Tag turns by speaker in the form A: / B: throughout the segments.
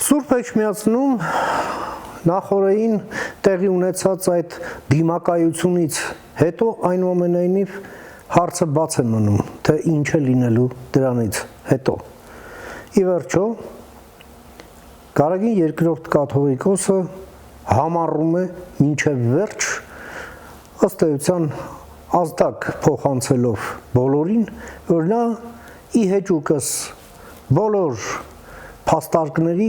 A: Սուրբ Էջմիածնում նախորդին տեղի ունեցած այդ դիմակայությունից հետո այնուամենայնիվ հարցը բաց է մնում, թե ինչ է լինելու դրանից հետո։ Ի վերջո, Գարեգին II կաթողիկոսը համառում է մինչև վերջ ըստ էության ազդակ փոխանցելով բոլորին, որ նա ի հեճուկս բոլոր փաստարկների,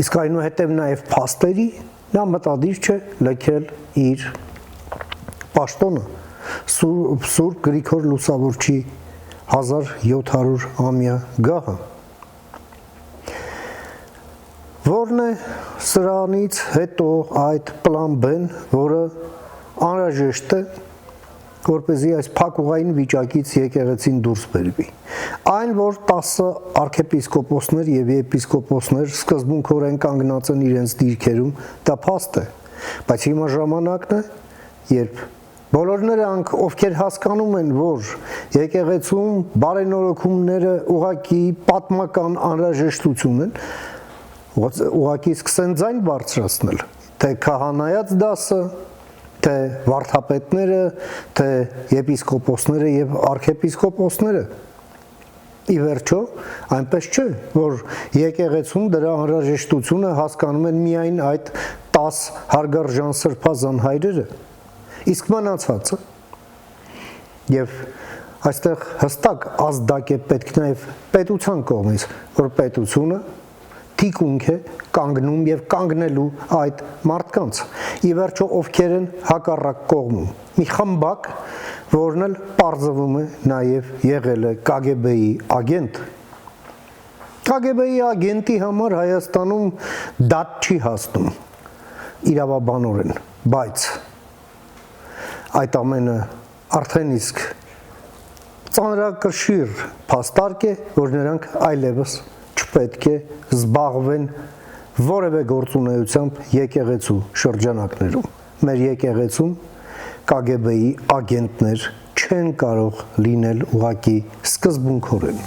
A: իսկ այնուհետև նաև փաստերի, նա մտադիր չէ լքել իր պաշտոնը Սուրբ Գրիգոր Լուսավորչի 1700-ամյա գահը։ Որն է սրանից հետո այդ պլան B-ն, որը անհրաժեշտ է, որպեսզի այս փակուղային վիճակից եկեղեցին դուրս բերվի։ Այն, որ 10 արքեպիսկոպոսներ եւ եպիսկոպոսներ սկզբունքորեն կանգնած են իրենց դիրքերում, դա փաստ է, բայց հիմա ժամանակն է, երբ բոլոր նրանք, ովքեր հասկանում են, որ եկեղեցում բարենորոգումները ուղղակի պատմական անհրաժեշտություն են, ուղղակի սկսեն ձայն բարձրացնել, թե քահանայած դասը, թե վարդապետները, թե եպիսկոպոսները եւ արքեպիսկոպոսները։ Ի վերջո, այնպես չէ, որ եկեղեցում դրա անհրաժեշտությունը հասկանում են միայն այդ 10 հարգարժան սրբազան հայրերը, իսկ մնացածը։ Եվ այստեղ հստակ ազդակ է պետք նաև պետության կողմից, որ պետությունը թիկունք է կանգնում եւ կանգնելու այդ մարդկանց։ Ի վերջո ովքեր են հակառակ կողմում։ Մի խմբակ, որն էլ պարզվում է նաև եղել է KGB-ի ագենտ։ KGB-ի ագենտի համար Հայաստանում դատ չի հասնում իրավաբանորեն, բայց այդ ամենը արդեն իսկ ծանրակշիռ փաստարկ է, որ նրանք այլևս չպետք է զբաղվեն որևէ գործունեությամբ եկեղեցու շրջանակներում։ Մեր եկեղեցում KGB-ի ագենտներ չեն կարող լինել ուղղակի սկզբունքորեն։